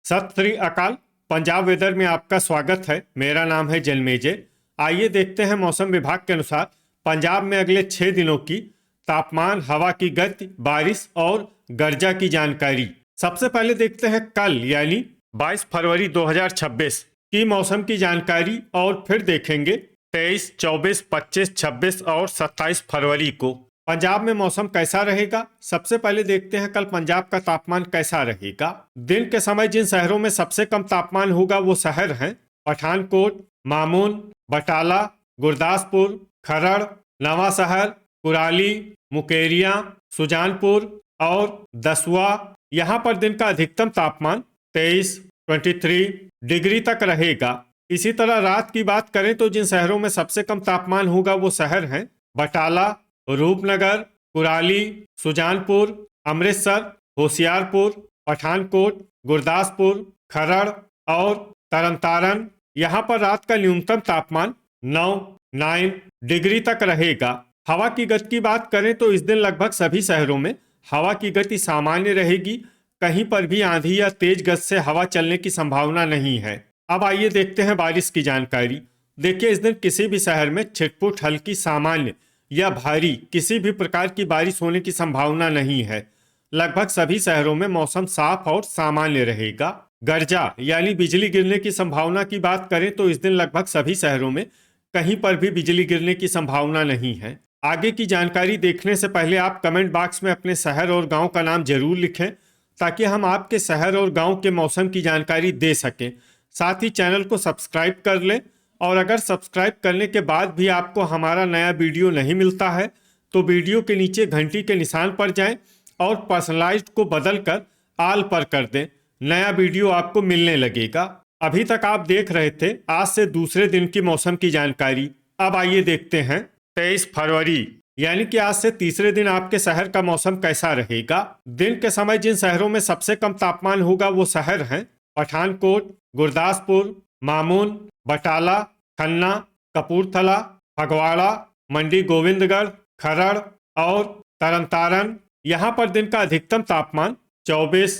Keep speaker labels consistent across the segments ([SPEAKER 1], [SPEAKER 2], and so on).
[SPEAKER 1] सत श्री अकाल। पंजाब वेदर में आपका स्वागत है। मेरा नाम है जन्मेजय। आइए देखते हैं मौसम विभाग के अनुसार पंजाब में अगले 6 दिनों की तापमान, हवा की गति, बारिश और गर्जा की जानकारी। सबसे पहले देखते हैं कल यानी 22 फरवरी 2026 की मौसम की जानकारी और फिर देखेंगे 23, 24, 25, 26 और 27 फरवरी को पंजाब में मौसम कैसा रहेगा। सबसे पहले देखते हैं कल पंजाब का तापमान कैसा रहेगा। दिन के समय जिन शहरों में सबसे कम तापमान होगा वो शहर हैं पठानकोट, मामून, बटाला, गुरदासपुर, खरड़, नवा शहर, कुराली, मुकेरिया, सुजानपुर और दसुआ। यहाँ पर दिन का अधिकतम तापमान 23 डिग्री तक रहेगा। इसी तरह रात की बात करें तो जिन शहरों में सबसे कम तापमान होगा वो शहर हैं बटाला, रूपनगर, कुराली, सुजानपुर, अमृतसर, होशियारपुर, पठानकोट, गुरदासपुर, खरड़ और तरनतारन। यहाँ पर रात का न्यूनतम तापमान 9 डिग्री तक रहेगा। हवा की गति की बात करें तो इस दिन लगभग सभी शहरों में हवा की गति सामान्य रहेगी। कहीं पर भी आंधी या तेज गति से हवा चलने की संभावना नहीं है। अब आइए देखते हैं बारिश की जानकारी। देखिए, इस दिन किसी भी शहर में छिटपुट, हल्की, सामान्य या भारी किसी भी प्रकार की बारिश होने की संभावना नहीं है। लगभग सभी शहरों में मौसम साफ और सामान्य रहेगा। गर्जा यानी बिजली गिरने की संभावना की बात करें तो इस दिन लगभग सभी शहरों में कहीं पर भी बिजली गिरने की संभावना नहीं है। आगे की जानकारी देखने से पहले आप कमेंट बॉक्स में अपने शहर और गांव का नाम जरूर लिखें ताकि हम आपके शहर और गांव के मौसम की जानकारी दे सकें। साथ ही चैनल को सब्सक्राइब कर लें और अगर सब्सक्राइब करने के बाद भी आपको हमारा नया वीडियो नहीं मिलता है तो वीडियो के नीचे घंटी के निशान पर जाएं और पर्सनलाइज्ड को बदलकर आल पर कर दें। नया वीडियो आपको मिलने लगेगा। अभी तक आप देख रहे थे आज से दूसरे दिन की मौसम की जानकारी। अब आइए देखते हैं 23 फरवरी यानी कि आज से तीसरे दिन आपके शहर का मौसम कैसा रहेगा। दिन के समय जिन शहरों में सबसे कम तापमान होगा वो शहर हैं पठानकोट, गुरदासपुर, मामून, बटाला, खन्ना, कपूरथला, फगवाड़ा, मंडी गोविंदगढ़, खरड़ और तरनतारन। यहाँ पर दिन का अधिकतम तापमान 24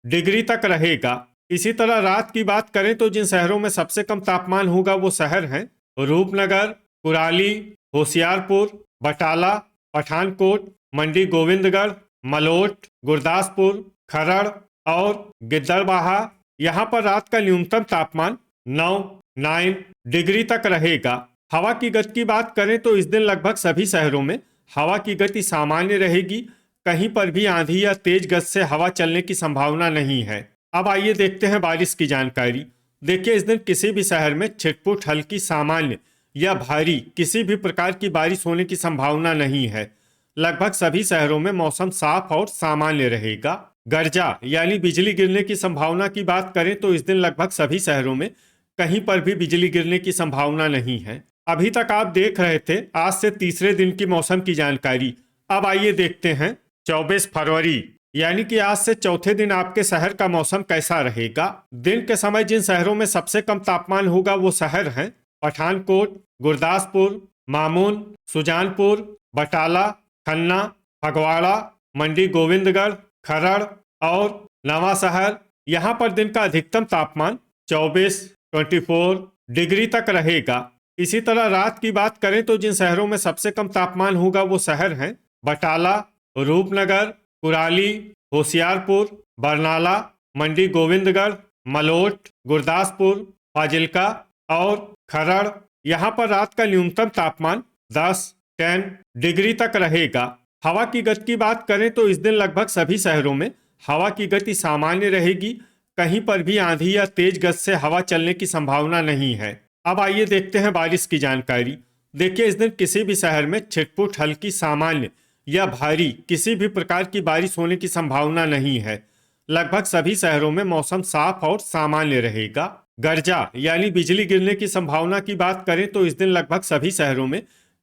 [SPEAKER 1] डिग्री तक रहेगा। इसी तरह रात की बात करें तो जिन शहरों में सबसे कम तापमान होगा वो शहर हैं रूपनगर, कुराली, होशियारपुर, बटाला, पठानकोट, मंडी गोविंदगढ़, मलोट, गुरदासपुर, खरड़ और गिद्दड़बाहा। यहाँ पर रात का न्यूनतम तापमान 9 डिग्री तक रहेगा। हवा की गति की बात करें तो इस दिन लगभग सभी शहरों में हवा की गति सामान्य रहेगी। कहीं पर भी आंधी या तेज गति से हवा चलने की संभावना नहीं है। अब आइए देखते हैं बारिश की जानकारी। देखिए, इस दिन किसी भी शहर में छिटपुट, हल्की, सामान्य या भारी किसी भी प्रकार की बारिश होने की संभावना नहीं है। लगभग सभी शहरों में मौसम साफ और सामान्य रहेगा। गर्जा यानी बिजली गिरने की संभावना की बात करें तो इस दिन लगभग सभी शहरों में कहीं पर भी बिजली गिरने की संभावना नहीं है। अभी तक आप देख रहे थे आज से तीसरे दिन की मौसम की जानकारी। अब आइए देखते हैं 24 फरवरी यानी कि आज से चौथे दिन आपके शहर का मौसम कैसा रहेगा। दिन के समय जिन शहरों में सबसे कम तापमान होगा वो शहर हैं पठानकोट, गुरदासपुर, मामून, सुजानपुर, बटाला, खन्ना, फगवाड़ा, मंडी गोविंदगढ़, खरड़ और नवा शहर। यहाँ पर दिन का अधिकतम तापमान 24 डिग्री तक रहेगा। इसी तरह रात की बात करें तो जिन शहरों में सबसे कम तापमान होगा वो शहर हैं बटाला, रूपनगर, कुराली, होशियारपुर, बरनाला, मंडी गोविंदगढ़, मलोट, गुरदासपुर, फाजिल्का और खरड़। यहाँ पर रात का न्यूनतम तापमान 10 डिग्री तक रहेगा। हवा की गति की बात करें तो इस दिन लगभग सभी शहरों में हवा की गति सामान्य रहेगी। कहीं पर भी आंधी या तेज गति से हवा चलने की संभावना नहीं है। अब आइए देखते हैं बारिश की जानकारी। देखिए, इस दिन किसी भी शहर में छिटपुट, हल्की, सामान्य या भारी किसी भी प्रकार की बारिश होने की संभावना नहीं है। लगभग सभी शहरों में मौसम साफ और सामान्य रहेगा। गर्जा यानी बिजली गिरने की संभावना की बात करें तो इस दिन लगभग सभी शहरों में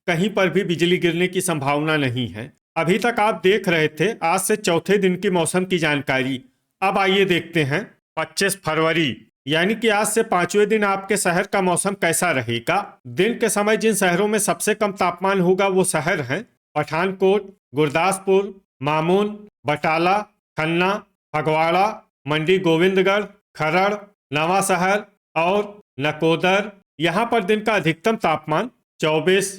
[SPEAKER 1] कहीं पर भी बिजली गिरने की संभावना नहीं है। अभी तक आप देख रहे थे आज से चौथे दिन की मौसम की जानकारी। अब आइए देखते हैं 25 फरवरी यानी कि आज से पांचवें दिन आपके शहर का मौसम कैसा रहेगा। दिन के समय जिन शहरों में सबसे कम तापमान होगा वो शहर हैं पठानकोट, गुरदासपुर, मामून, बटाला, खन्ना, फगवाड़ा, मंडी गोविंदगढ़, खरड़, नवांशहर और नकोदर। यहाँ पर दिन का अधिकतम तापमान 24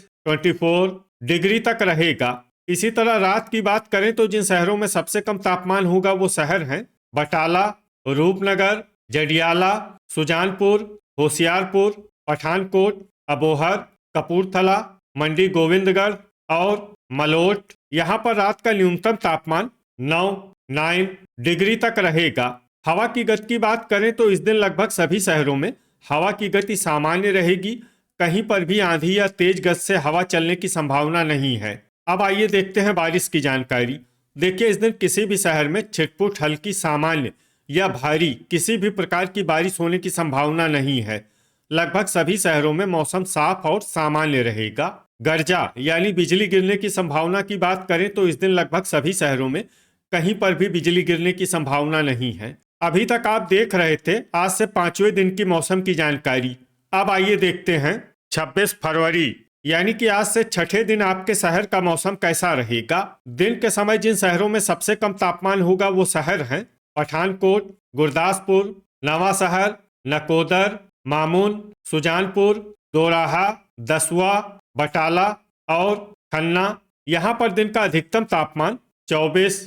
[SPEAKER 1] डिग्री तक रहेगा। इसी तरह रात की बात करें तो जिन शहरों में सबसे कम तापमान होगा वो शहर हैं बटाला, रूपनगर, जडियाला, सुजानपुर, होशियारपुर, पठानकोट, अबोहर, कपूरथला, मंडी गोविंदगढ़ और मलोट। यहाँ पर रात का न्यूनतम तापमान 9 डिग्री तक रहेगा। हवा की गति की बात करें तो इस दिन लगभग सभी शहरों में हवा की गति सामान्य रहेगी। कहीं पर भी आंधी या तेज गति से हवा चलने की संभावना नहीं है। अब आइए देखते हैं बारिश की जानकारी। देखिए, इस दिन किसी भी शहर में छिटपुट हल्की सामान्य या भारी किसी भी प्रकार की बारिश होने की संभावना नहीं है। लगभग सभी शहरों में मौसम साफ और सामान्य रहेगा। गर्जा यानी बिजली गिरने की संभावना की बात करें तो इस दिन लगभग सभी शहरों में कहीं पर भी बिजली गिरने की संभावना नहीं है। अभी तक आप देख रहे थे आज से 5वें दिन की मौसम की जानकारी। अब आइए देखते हैं 26 फरवरी यानी कि आज से छठे दिन आपके शहर का मौसम कैसा रहेगा। दिन के समय जिन शहरों में सबसे कम तापमान होगा वो शहर हैं पठानकोट, गुरदासपुर, नवांशहर, नकोदर, मामून, सुजानपुर, दोराहा, दसुआ, बटाला और खन्ना। यहाँ पर दिन का अधिकतम तापमान 24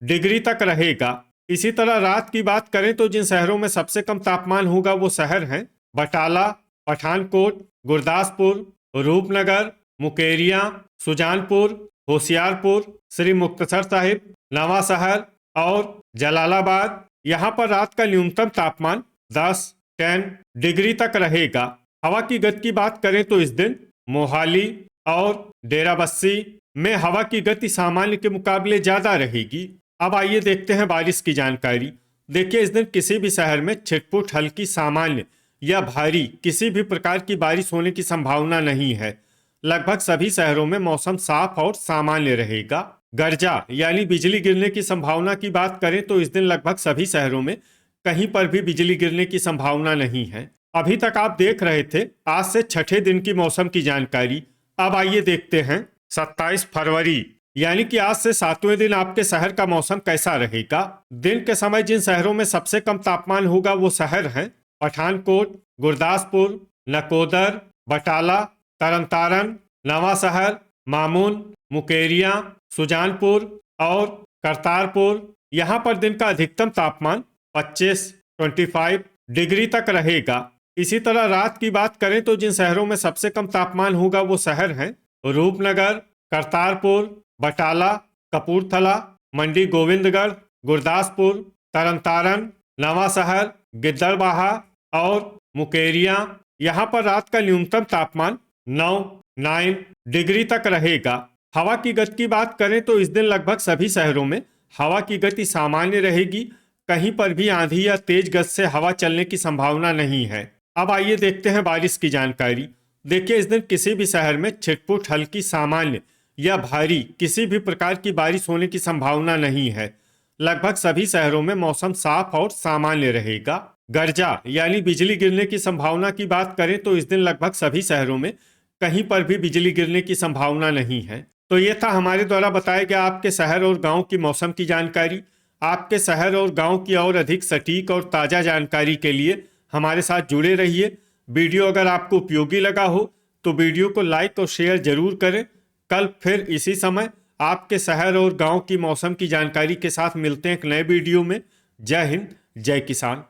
[SPEAKER 1] डिग्री तक रहेगा। इसी तरह रात की बात करें तो जिन शहरों में सबसे कम तापमान होगा वो शहर हैं बटाला, पठानकोट, गुरदासपुर, रूपनगर, मुकेरियां, सुजानपुर, होशियारपुर, श्री मुक्तसर साहिब, नवांशहर और जलालाबाद। यहाँ पर रात का न्यूनतम तापमान 10 डिग्री तक रहेगा। हवा की गति की बात करें तो इस दिन मोहाली और डेराबस्सी में हवा की गति सामान्य के मुकाबले ज्यादा रहेगी। अब आइए देखते हैं बारिश की जानकारी। देखिए, इस दिन किसी भी शहर में छिटपुट हल्की सामान्य या भारी किसी भी प्रकार की बारिश होने की संभावना नहीं है। लगभग सभी शहरों में मौसम साफ और सामान्य रहेगा। गर्जा यानी बिजली गिरने की संभावना की बात करें तो इस दिन लगभग सभी शहरों में कहीं पर भी बिजली गिरने की संभावना नहीं है। अभी तक आप देख रहे थे आज से छठे दिन की मौसम की जानकारी। अब आइए देखते हैं 27 फरवरी यानी कि आज से 7वें दिन आपके शहर का मौसम कैसा रहेगा। दिन के समय जिन शहरों में सबसे कम तापमान होगा वो शहर हैं पठानकोट, गुरदासपुर, नकोदर, बटाला, तरनतारन, नवांशहर, मामून, मुकेरियां, सुजानपुर और करतारपुर। यहाँ पर दिन का अधिकतम तापमान 25 डिग्री तक रहेगा। इसी तरह रात की बात करें तो जिन शहरों में सबसे कम तापमान होगा वो शहर हैं रूपनगर, करतारपुर, बटाला, कपूरथला, मंडी गोविंदगढ़, गुरदासपुर, तरनतारन, नवांशहर, गिद्दड़बाहा और मुकेरियां। यहाँ पर रात का न्यूनतम तापमान 9 डिग्री तक रहेगा। हवा की गति की बात करें तो इस दिन लगभग सभी शहरों में हवा की गति सामान्य रहेगी। कहीं पर भी आंधी या तेज गति से हवा चलने की संभावना नहीं है। अब आइए देखते हैं बारिश की जानकारी। देखिए, इस दिन किसी भी शहर में छिटपुट हल्की सामान्य या भारी किसी भी प्रकार की बारिश होने की संभावना नहीं है। लगभग सभी शहरों में मौसम साफ और सामान्य रहेगा। गर्जा यानी बिजली गिरने की संभावना की बात करें तो इस दिन लगभग सभी शहरों में कहीं पर भी बिजली गिरने की संभावना नहीं है। तो ये था हमारे द्वारा बताया गया आपके शहर और गांव की मौसम की जानकारी। आपके शहर और गांव की और अधिक सटीक और ताज़ा जानकारी के लिए हमारे साथ जुड़े रहिए। वीडियो अगर आपको उपयोगी लगा हो तो वीडियो को लाइक और शेयर जरूर करें। कल फिर इसी समय आपके शहर और गांव की मौसम की जानकारी के साथ मिलते हैं एक नए वीडियो में। जय हिंद, जय किसान।